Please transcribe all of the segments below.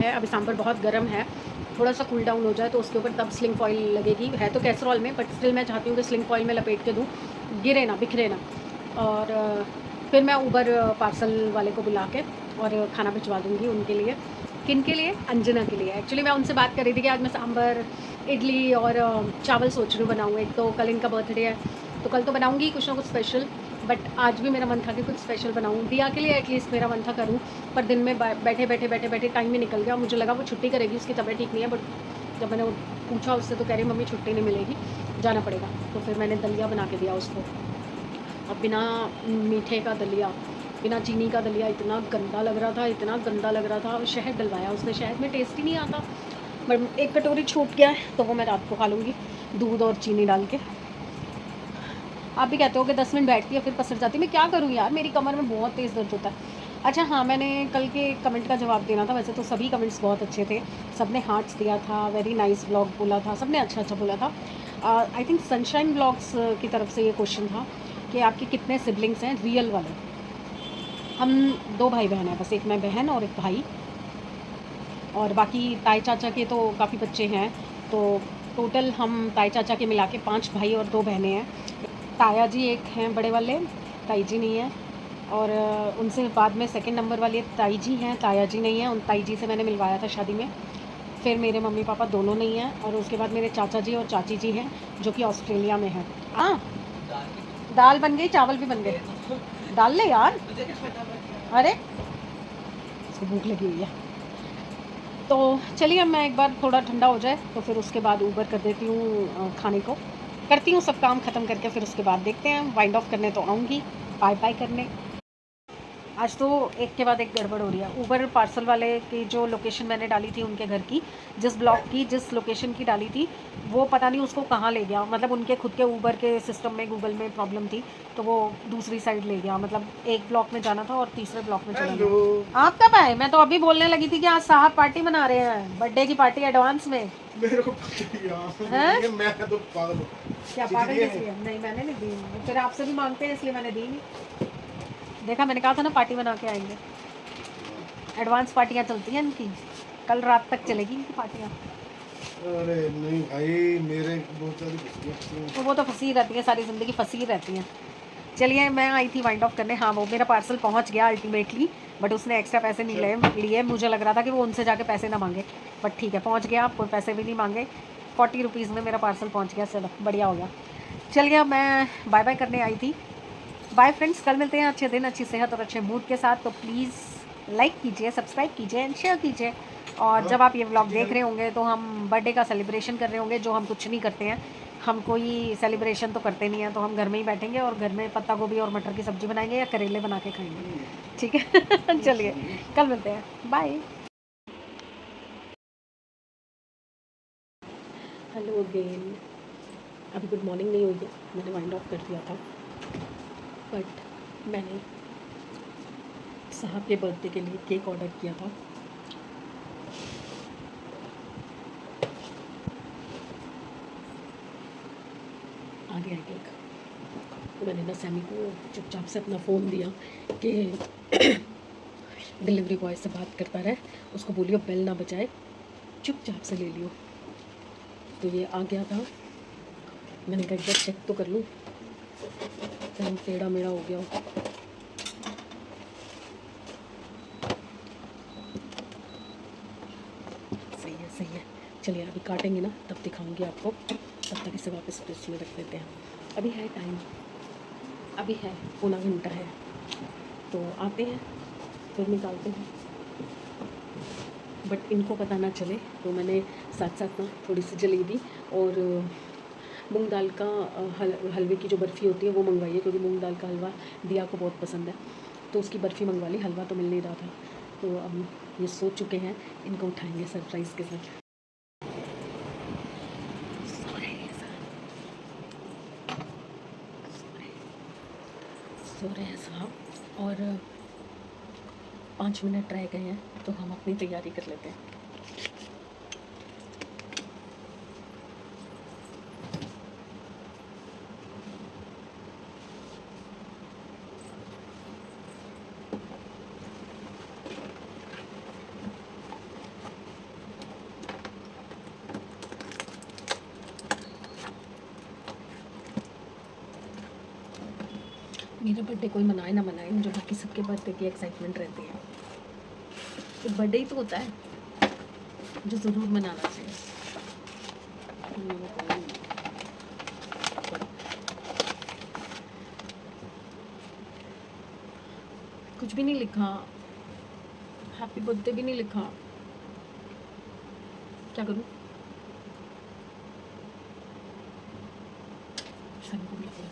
है। अभी सांभर बहुत गर्म है, थोड़ा सा कूल डाउन हो जाए तो उसके ऊपर तब स्लिंग फॉइल लगेगी। है तो कैसरोल में, बट स्टिल मैं चाहती हूँ कि स्लिंग फॉइल में लपेट के दूँ, गिरे ना, बिखरे ना। और फिर मैं ऊबर पार्सल वाले को बुला के और खाना भिजवा दूँगी उनके लिए। किन के लिए? अंजना के लिए। एक्चुअली मैं उनसे बात कर रही थी कि आज मैं सांभर, इडली और चावल सोच रही हूँ बनाऊँ। एक तो कल इनका बर्थडे है, तो कल तो बनाऊँगी कुछ ना कुछ स्पेशल, बट आज भी मेरा मन था कि कुछ स्पेशल बनाऊँ। दिया के लिए एटलीस्ट मेरा मन था करूँ, पर दिन में बैठे टाइम ही निकल गया। मुझे लगा वो छुट्टी करेगी, उसकी तबीयत ठीक नहीं है, बट जब मैंने पूछा उससे तो कह रही मम्मी छुट्टी नहीं मिलेगी, जाना पड़ेगा। तो फिर मैंने दलिया बना के दिया उसको। अब बिना मीठे का दलिया, बिना चीनी का दलिया इतना गंदा लग रहा था, इतना गंदा लग रहा था। शहद डलवाया उसने, शहद में टेस्ट ही नहीं आता, बट एक कटोरी छूट गया है तो वो मैं रात को खा लूँगी दूध और चीनी डाल के। आप भी कहते हो कि 10 मिनट बैठती है फिर पसर जाती है। मैं क्या करूँ यार, मेरी कमर में बहुत तेज़ दर्द होता है। अच्छा हाँ, मैंने कल के कमेंट का जवाब देना था। वैसे तो सभी कमेंट्स बहुत अच्छे थे, सब ने हार्ट्स दिया था, वेरी नाइस ब्लॉग बोला था, सब ने अच्छा अच्छा बोला था। आई थिंक सनशाइन ब्लॉग्स की तरफ से ये क्वेश्चन था कि आपके कितने सिबलिंग्स हैं रियल वाले। हम 2 भाई बहन हैं बस, एक मैं बहन और एक भाई, और बाकी ताई चाचा के तो काफ़ी बच्चे हैं। तो टोटल हम ताई चाचा के मिला के 5 भाई और 2 बहनें हैं। ताया जी एक हैं बड़े वाले, ताई जी नहीं है। और उनसे बाद में सेकंड नंबर वाली ताई जी हैं, ताया जी नहीं है। उन ताई जी से मैंने मिलवाया था शादी में। फिर मेरे मम्मी पापा दोनों नहीं हैं, और उसके बाद मेरे चाचा जी और चाची जी हैं जो कि ऑस्ट्रेलिया में हैं। हाँ, दाल बन गई, चावल भी बन गए। डाल ले यार, अरे इसको भूख लगी हुई है। तो चलिए, अब मैं एक बार थोड़ा ठंडा हो जाए तो फिर उसके बाद ऊबर कर देती हूँ खाने को, करती हूँ सब काम ख़त्म करके, फिर उसके बाद देखते हैं। वाइंड ऑफ करने तो आऊँगी, बाय बाय करने। आज तो एक के बाद एक गड़बड़ हो रही है। ऊबर पार्सल वाले की जो लोकेशन मैंने डाली थी उनके घर की, जिस ब्लॉक की, जिस लोकेशन की डाली थी, वो पता नहीं उसको कहाँ ले गया। मतलब उनके खुद के ऊबर के सिस्टम में, गूगल में प्रॉब्लम थी, तो वो दूसरी साइड ले गया। मतलब एक ब्लॉक में जाना था और तीसरे ब्लॉक में चला गया। आप कब आए? मैं तो अभी बोलने लगी थी कि आज साहब पार्टी मना रहे हैं, बर्थडे की पार्टी एडवांस में। मेरे को मैं तो पागल क्या पागल किसी? नहीं, मैंने नहीं दी, फिर आपसे भी मांगते हैं इसलिए मैंने दी नहीं। देखा, मैंने कहा था ना पार्टी बना के आएंगे। एडवांस पार्टियाँ चलती हैं इनकी, कल रात तक चलेगी इनकी पार्टियाँ। अरे नहीं भाई, मेरे बहुत सारी तो वो तो फंसी रहती है, सारी ज़िंदगी फंसी रहती हैं। चलिए, मैं आई थी वाइंड ऑफ करने। हाँ, वो मेरा पार्सल पहुंच गया अल्टीमेटली, बट उसने एक्स्ट्रा पैसे नहीं लिए। मुझे लग रहा था कि वो उनसे जाके पैसे ना मांगे, बट ठीक है, पहुंच गया, कोई पैसे भी नहीं मांगे। 40 रुपीज़ में मेरा पार्सल पहुंच गया। चलो, बढ़िया हो गया। चलिए, अब मैं बाय बाय करने आई थी। बाय फ्रेंड्स, कल मिलते हैं अच्छे दिन, अच्छी सेहत और अच्छे मूड के साथ। तो प्लीज़ लाइक कीजिए, सब्सक्राइब कीजिए एंड शेयर कीजिए। और जब आप ये व्लॉग देख रहे होंगे तो हम बर्थडे का सेलिब्रेशन कर रहे होंगे, जो हम कुछ नहीं करते हैं। हम कोई सेलिब्रेशन तो करते नहीं हैं, तो हम घर में ही बैठेंगे और घर में पत्ता गोभी और मटर की सब्ज़ी बनाएंगे या करेले बना के खाएंगे, ठीक है। चलिए, कल मिलते हैं, बाय। Hello again. अभी गुड मॉर्निंग नहीं हुई है, मैंने वाइंड ऑफ कर दिया था, बट मैंने साहब के बर्थडे के लिए केक ऑर्डर किया था। आ गया केक। तो मैंने ना सैमी को चुपचाप से अपना फ़ोन दिया कि डिलीवरी बॉय से बात करता रहे, उसको बोलियो बेल ना बजाए, चुपचाप से ले लियो। तो ये आ गया था। मैंने कहा एक बार चेक तो कर लूँ, कहीं टेढ़ा मेढ़ा हो गया हो। सही है, सही है। चलिए, अभी काटेंगे ना तब दिखाऊंगी आपको, तब तक इसे वापस फ्रिज में रख देते हैं। अभी है टाइम, अभी है, पौना घंटा है, तो आते हैं फिर निकालते हैं। बट इनको पता ना चले, तो मैंने साथ साथ ना थोड़ी सी जलेबी और मूंग दाल का हलवे की जो बर्फ़ी होती है वो मंगवाई है, क्योंकि मूंग दाल का हलवा दिया को बहुत पसंद है, तो उसकी बर्फ़ी मंगवा ली। हलवा तो मिल नहीं रहा था, तो अब ये सोच चुके हैं इनको उठाएंगे सरप्राइज़ के साथ। सो रहे हैं साहब, और 5 मिनट रह गए हैं, तो हम अपनी तैयारी कर लेते हैं। मेरा बर्थडे कोई मनाए ना मनाए, मुझे बाकी सबके बर्थडे की एक्साइटमेंट रहती है। तो बर्थडे ही तो होता है जो ज़रूर मनाना चाहिए। कुछ भी नहीं लिखा, हैप्पी बर्थडे भी नहीं लिखा, क्या करूँ? सभी को लिखा।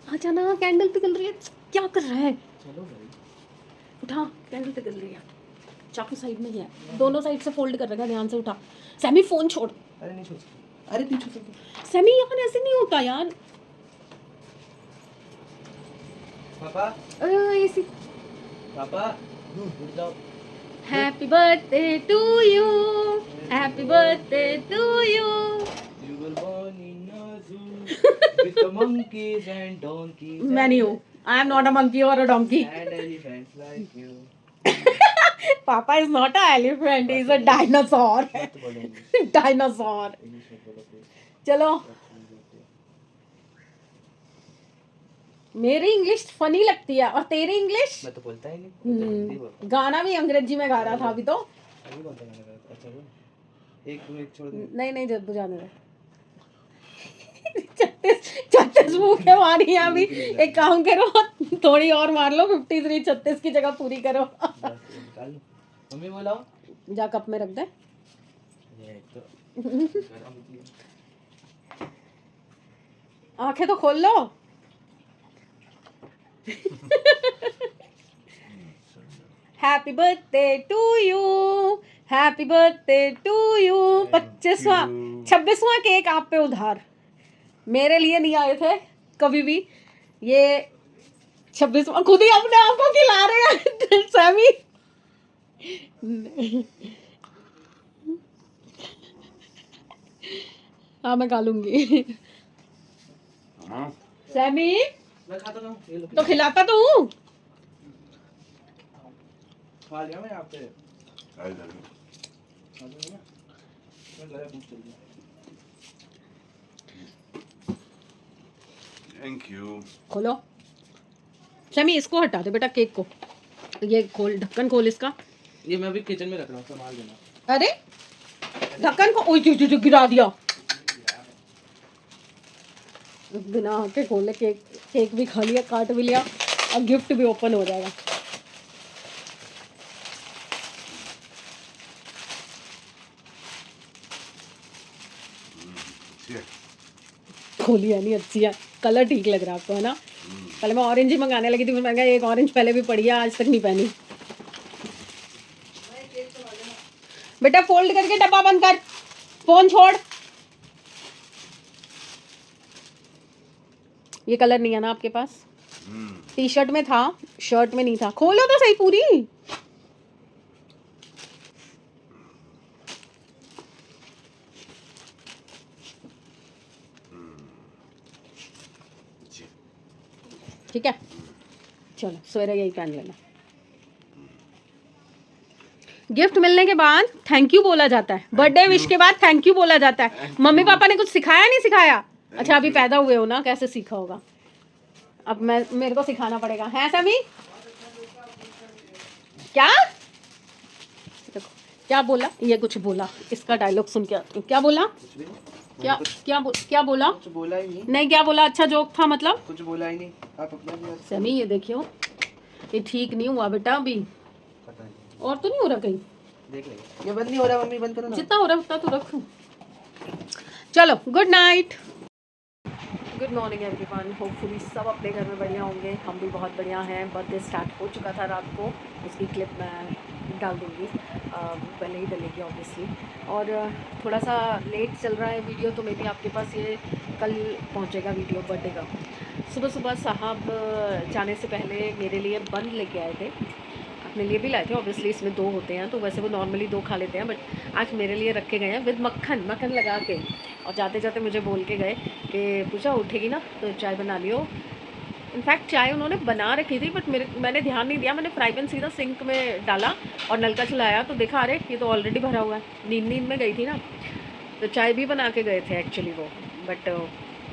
आजा ना, कैंडल पिघल रही है, क्या कर रहा है? चलो भाई, उठा, कैंडल पिघल रही है। चाकू साइड में ही है, दोनों साइड से फोल्ड कर रखा, ध्यान से उठा। सैमी फोन छोड़। अरे नहीं छोड़ सकते, अरे नहीं छोड़ सकते। सैमी यार ऐसे नहीं होता यार। पापा, ऐसी। पापा, उठ जाओ। Happy birthday to you, happy birthday to you. You were born in a zoo with the monkeys and donkeys. मैं नहीं हूँ, I am not a monkey और a donkey. And elephants like you. पापा is not a elephant, is a dinosaur. मत बोलो English. Dinosaur. English मत बोलो please. चलो, मेरी इंग्लिश फनी लगती है और तेरी इंग्लिश। मैं तो बोलता ही नहीं, मैं तो हिंदी बोलता हूँ। गाना भी अंग्रेजी में गा रहा था अभी तो। अभी कौन सा गाना गा रहा था? अच्छा वो एक तुम एक छोड़ दो। नहीं नहीं, जब बुझाने दे। 36 भूखे मारी हैं अभी। एक काम करो, थोड़ी और मार लो, 53 36 की जगह पूरी करो। निकाल लो। मम्मी बोलाओ। जा कप में रख दे। ये एक तो गरम होती है। आंखें तो खोल लो। Happy birthday to you, happy birthday to you. 25वां 26वां केक आप पे उधार, मेरे लिए नहीं आए थे कभी भी। ये 26वां खुद ही अपने आप को खिला रहे हैं सैमी। हाँ मैं खा लूंगी। सैमी मैं खाता हूँ, ये लो। तो खिलाता तो हूँ। खा लिया मैं आपसे। खा लिया ना? मैं गया भूख चल गई। Thank you. खोलो सैमी, इसको हटा दे बेटा, केक को। ये खोल, ढक्कन खोल इसका। ये मैं अभी किचन में रख रहा हूँ, संभाल देना। अरे ढक्कन को, ओए गिरा दिया। बिना आके खोले केक, केक भी खा लिया, काट भी लिया और गिफ्ट भी ओपन हो जाएगा। खोली है नहीं, अच्छी है, कलर ठीक लग रहा है आपको, है ना? पहले मैं ऑरेंज ही मंगाने लगी थी, फिर मैंने कहा एक ऑरेंज पहले भी पड़ी है, आज तक नहीं पहनी। बेटा फोल्ड करके डब्बा बंद कर, फोन छोड़। ये कलर नहीं है ना आपके पास? टी शर्ट में था, शर्ट में नहीं था। खोलो तो सही पूरी। ठीक है, चलो सवेरे यही पहन लेना। गिफ्ट मिलने के बाद थैंक यू बोला जाता है, बर्थडे विश के बाद थैंक यू बोला जाता है। मम्मी पापा ने कुछ सिखाया नहीं सिखाया? अच्छा अभी पैदा हुए हो ना, कैसे सीखा होगा? अब मेरे को सिखाना पड़ेगा, है सभी? क्या देखो क्या बोला, ये कुछ बोला, इसका डायलॉग सुन के आती हूँ। क्या बोला? क्या बोला? कुछ बोला ही नहीं। नहीं क्या बोला? अच्छा जोक था मतलब? कुछ बोला ही नहीं। आप अपना समी ये देखियो, ये ठीक नहीं हुआ बेटा अभी। पता नहीं, और तो नहीं हो रहा कहीं? देख लेंगे। ये बंद नहीं हो रहा, मम्मी बंद करो ना। जितना हो रहा है उतना तो रखो। चलो good night, good morning everyone. Hopefully सब अपने घर में बढ़िया होंगे, हम भी बहुत बढ़िया हैं। बर्थडे स्टार्ट हो चुका था रात को, उसकी क्लिप मैं डाल दूँगी, पहले ही डलेगी ऑब्वियसली। और थोड़ा सा लेट चल रहा है वीडियो, तो मे बी आपके पास ये कल पहुँचेगा वीडियो बर्थडे का। सुबह सुबह साहब जाने से पहले मेरे लिए बन लेके आए थे, अपने लिए भी लाए थे ऑब्वियसली, इसमें 2 होते हैं तो वैसे वो नॉर्मली 2 खा लेते हैं, बट आज मेरे लिए रखे गए हैं विद मक्खन लगा के। और जाते जाते मुझे बोल के गए कि पूछा उठेगी ना तो चाय बना लियो, इनफैक्ट चाय उन्होंने बना रखी थी, बट मैंने ध्यान नहीं दिया। मैंने फ्राई पैन सीधा सिंक में डाला और नलका चलाया तो देखा अरे ये तो ऑलरेडी भरा हुआ है। नींद में गई थी ना, तो चाय भी बना के गए थे एक्चुअली वो, बट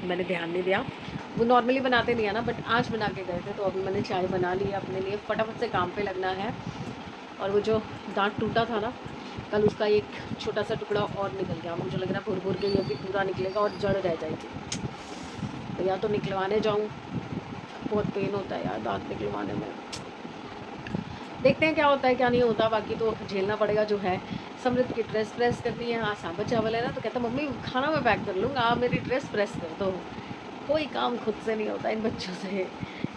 मैंने ध्यान नहीं दिया। वो नॉर्मली बनाते नहीं है ना, बट आज बना के गए थे, तो अभी मैंने चाय बना ली अपने लिए। फटाफट से काम पे लगना है। और वो जो दांत टूटा था ना कल, उसका एक छोटा सा टुकड़ा और निकल गया। मुझे लग रहा है भुर के ये भी पूरा निकलेगा और जड़ रह जाएगी। तो या तो निकलवाने जाऊँ, बहुत पेन होता है यार दांत निकलवाने में। देखते हैं क्या होता है क्या नहीं होता, बाकी तो झेलना पड़ेगा जो है। समृद्ध की ड्रेस प्रेस करनी है। आज सांभर चावल है ना, तो कहता मम्मी खाना मैं पैक कर लूँगा, आप मेरी ड्रेस प्रेस कर दो। कोई काम खुद से नहीं होता इन बच्चों से।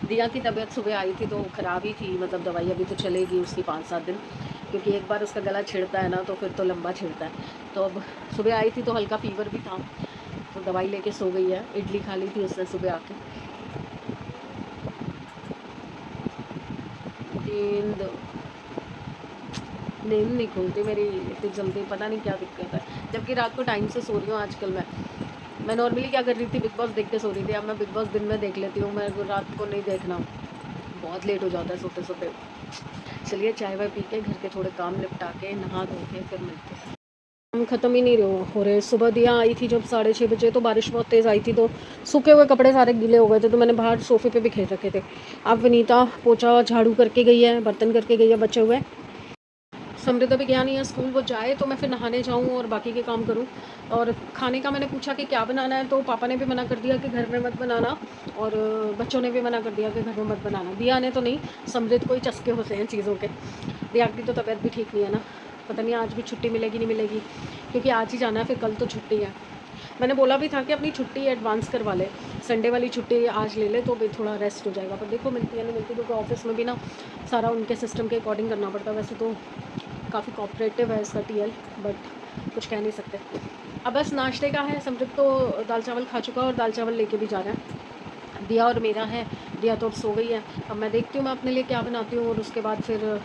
दिया की तबीयत सुबह आई थी तो ख़राब ही थी, मतलब दवाई अभी तो चलेगी उसकी 5-7 दिन, क्योंकि एक बार उसका गला छिड़ता है ना तो फिर तो लंबा छिड़ता है। तो अब सुबह आई थी तो हल्का फीवर भी था, तो दवाई लेके सो गई है। इडली खा ली थी उसने सुबह आके। नींद नहीं खुलती मेरी इतनी जल्दी, पता नहीं क्या दिक्कत है। जबकि रात को टाइम से सो रही हूँ आजकल। मैं नॉर्मली क्या कर रही थी, बिग बॉस देख के सो रही थी। अब मैं बिग बॉस दिन में देख लेती हूँ, मेरे को रात को नहीं देखना, बहुत लेट हो जाता है सोते सोते। चलिए चाय वाय पी के घर के थोड़े काम निपटा के नहा धो के फिर मिलते हैं। हम ख़त्म ही नहीं हो रहे। सुबह दिया आई थी जब 6:30 बजे, तो बारिश बहुत तेज़ आई थी, तो सूखे हुए कपड़े सारे गीले हो गए थे, तो मैंने बाहर सोफ़े पे बिखेर रखे थे। अब विनीता पोछा झाड़ू करके गई है, बर्तन करके गई है बचे हुए। समृद्ध अभी गया नहीं है स्कूल, वो जाए तो मैं फिर नहाने जाऊँ और बाकी के काम करूँ। और खाने का मैंने पूछा कि क्या बनाना है, तो पापा ने भी मना कर दिया कि घर में मत बनाना, और बच्चों ने भी मना कर दिया कि घर में मत बनाना। दिया ने तो नहीं, समृद्ध को ही चस्के होते हैं चीज़ों के। दिया की तो तबीयत भी ठीक नहीं है ना, पता नहीं आज भी छुट्टी मिलेगी नहीं मिलेगी, क्योंकि आज ही जाना है, फिर कल तो छुट्टी है। मैंने बोला भी था कि अपनी छुट्टी एडवांस करवा ले, संडे वाली छुट्टी आज ले ले तो भी थोड़ा रेस्ट हो जाएगा। पर देखो मिलती है नहीं मिलती, क्योंकि ऑफिस में भी ना सारा उनके सिस्टम के अकॉर्डिंग करना पड़ता है। वैसे तो काफ़ी कोऑपरेटिव है इसका टीएल, बट कुछ कह नहीं सकते। अब बस नाश्ते का है। समृद्ध तो दाल चावल खा चुका है और दाल चावल लेके भी जा रहा है। दिया और मेरा है, दिया तो अब सो गई है। अब मैं देखती हूँ मैं अपने लिए क्या बनाती हूँ, और उसके बाद फिर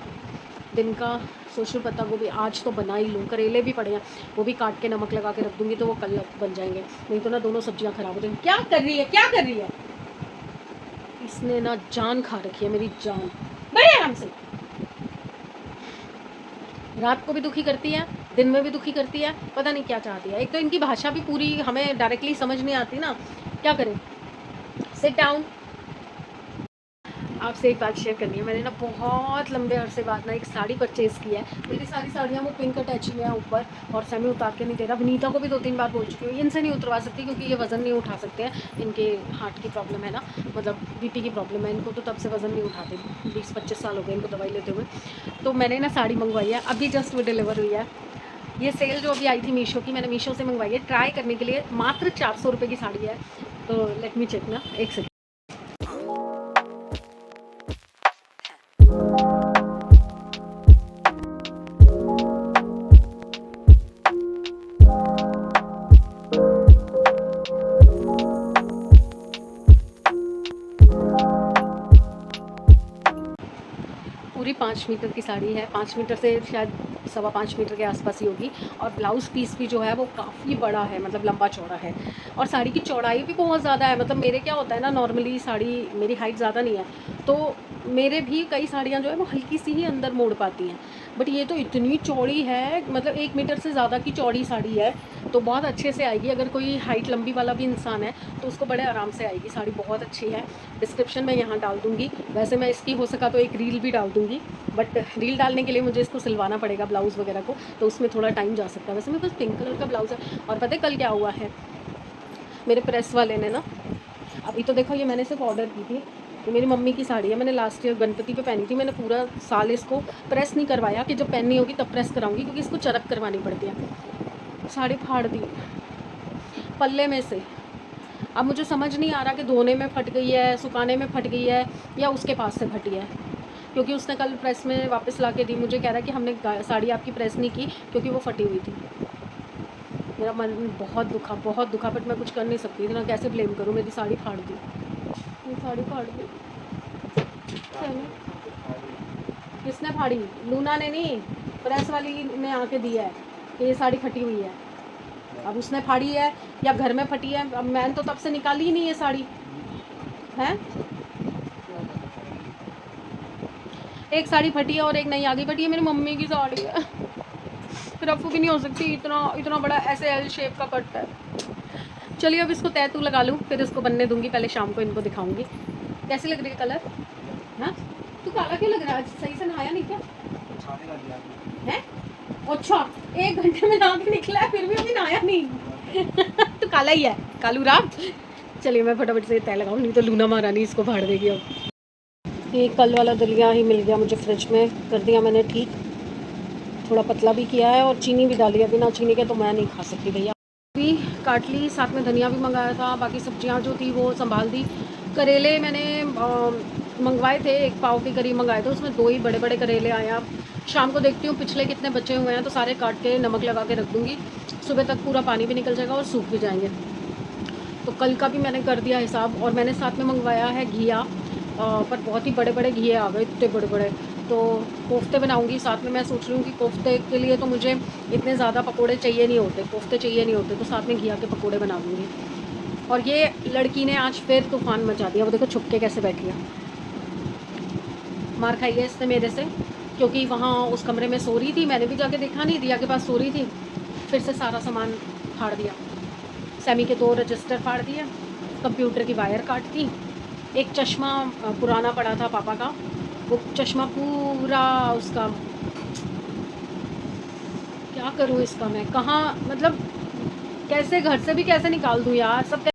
दिन का सोचूं। पत्ता गोभी आज तो बना ही लूँ। करेले भी पड़े हैं, वो भी काट के नमक लगा के रख दूँगी, तो वो कल बन जाएंगे। नहीं तो ना दोनों सब्जियां ख़राब हो जाएंगी। क्या कर रही है, क्या कर रही है? इसने ना जान खा रखी है मेरी जान। बड़े आराम से। रात को भी दुखी करती है, दिन में भी दुखी करती है, पता नहीं क्या चाहती है। एक तो इनकी भाषा भी पूरी हमें डायरेक्टली समझ नहीं आती ना, क्या करें। Sit down. आपसे एक बात शेयर करनी है। मैंने ना बहुत लंबे अरसे बाद ना एक साड़ी परचेज़ की है। मेरी सारी साड़ियाँ वो पिंक अटैची में है ऊपर, और सेमी उतार के नहीं दे रहा। विनीता को भी 2-3 बार बोल चुकी हूँ, इनसे नहीं उतरवा सकती, क्योंकि ये वज़न नहीं उठा सकते हैं। इनके हार्ट की प्रॉब्लम है ना, मतलब बीपी की प्रॉब्लम है इनको, तो तब से वज़न नहीं उठाते। 20-25 साल हो गए इनको दवाई लेते हुए। तो मैंने ना साड़ी मंगवाई है, अभी जस्ट वो डिलीवर हुई है। ये सेल जो अभी आई थी मीशो की, मैंने मीशो से मंगवाई है ट्राई करने के लिए। मात्र 400 रुपये की साड़ी है। तो लेट मी चेक ना, एक सेकंड। पूरी 5 मीटर की साड़ी है, 5 मीटर से शायद 5.25 मीटर के आसपास ही होगी। और ब्लाउज़ पीस भी जो है वो काफ़ी बड़ा है, मतलब लंबा चौड़ा है। और साड़ी की चौड़ाई भी बहुत ज़्यादा है। मतलब मेरे क्या होता है ना, नॉर्मली साड़ी मेरी हाइट ज़्यादा नहीं है, तो मेरे भी कई साड़ियाँ जो है वो हल्की सी ही अंदर मोड़ पाती हैं, बट ये तो इतनी चौड़ी है, मतलब 1 मीटर से ज़्यादा की चौड़ी साड़ी है। तो बहुत अच्छे से आएगी। अगर कोई हाइट लंबी वाला भी इंसान है तो उसको बड़े आराम से आएगी। साड़ी बहुत अच्छी है। डिस्क्रिप्शन में यहाँ डाल दूँगी। वैसे मैं इसकी हो सका तो एक रील भी डाल दूँगी, बट रील डालने के लिए मुझे इसको सिलवाना पड़ेगा ब्लाउज़ वगैरह को, तो उसमें थोड़ा टाइम जा सकता है। वैसे मेरे पास पिंक कलर का ब्लाउज़ है। और पता है कल क्या हुआ है, मेरे प्रेस वाले ने ना, अभी तो देखो ये मैंने सिर्फ ऑर्डर की थी, ये मेरी मम्मी की साड़ी है, मैंने लास्ट ईयर गणपति पे पहनी थी। मैंने पूरा साल इसको प्रेस नहीं करवाया कि जब पहननी होगी तब प्रेस कराऊंगी, क्योंकि इसको चरक करवानी पड़ती है। साड़ी फाड़ दी पल्ले में से। अब मुझे समझ नहीं आ रहा कि धोने में फट गई है, सुखाने में फट गई है, या उसके पास से फटी है, क्योंकि उसने कल प्रेस में वापस ला के दी। मुझे कह रहा है कि हमने साड़ी आपकी प्रेस नहीं की क्योंकि वो फटी हुई थी। मेरा मन बहुत दुखा, बट मैं कुछ कर नहीं सकती थी ना, कैसे ब्लेम करूँ। मेरी साड़ी फाड़ दी, मेरी साड़ी फाड़ दी। किसने फाड़ी? लूना ने नहीं, प्रेस वाली ने आके दिया है कि ये साड़ी फटी हुई है। अब उसने फाड़ी है या घर में फटी है, अब मैंने तो तब से निकाली ही नहीं है साड़ी है। एक साड़ी फटी है और एक नई आ गई, बट ये मेरी मम्मी की साड़ी है, रफू भी नहीं हो सकती, इतना इतना बड़ा ऐसे एल शेप का कट है। चलिए अब इसको तैतू लगा लूँ, फिर इसको बनने दूंगी, पहले शाम को इनको दिखाऊंगी कैसी लग रही है कलर। हाँ तू काला क्यों लग रहा है, आज सही से नहाया नहीं क्या छाने का दिया है? अच्छा 1 घंटे में नहा के निकला है, फिर भी अभी नहाया नहीं। तो काला ही है, कालू राम। चलिए मैं फटाफट से तय लगाऊँ, नहीं तो लूना महारानी इसको फाड़ देगी। अब ये कल वाला दलिया ही मिल गया मुझे फ्रिज में, कर दिया मैंने ठीक, थोड़ा पतला भी किया है और चीनी भी डाली है, बिना चीनी के तो मैं नहीं खा सकती भैया। भी काट ली, साथ में धनिया भी मंगाया था, बाकी सब्जियां जो थी वो संभाल दी। करेले मैंने मंगवाए थे, 1 पाव के करीब मंगाए थे, उसमें 2 ही बड़े बड़े करेले आए। अब शाम को देखती हूँ पिछले कितने बचे हुए हैं, तो सारे काट के नमक लगा के रख दूँगी, सुबह तक पूरा पानी भी निकल जाएगा और सूख भी जाएंगे। तो कल का भी मैंने कर दिया हिसाब। और मैंने साथ में मंगवाया है घिया, पर बहुत ही बड़े बड़े घिए आ गए, इतने बड़े बड़े। तो कोफ्ते बनाऊंगी साथ में। मैं सोच रही हूँ कि कोफ्ते के लिए तो मुझे इतने ज़्यादा पकोड़े चाहिए नहीं होते, कोफ्ते चाहिए नहीं होते, तो साथ में घिया के पकोड़े बना दूँगी। और ये लड़की ने आज फिर तूफान मचा दिया, वो देखो छुप के कैसे बैठी है। मार खाई है इसने मेरे से, क्योंकि वहाँ उस कमरे में सो रही थी, मैंने भी जाके देखा नहीं, रिया के पास सो रही थी, फिर से सारा सामान फाड़ दिया। सेमी के 2 रजिस्टर फाड़ दिए, कंप्यूटर की वायर काट दी, एक चश्मा पुराना पड़ा था पापा का, वो चश्मा पूरा उसका, क्या करूँ इसका मैं, कहाँ मतलब कैसे घर से भी कैसे निकाल दूँ यार, सब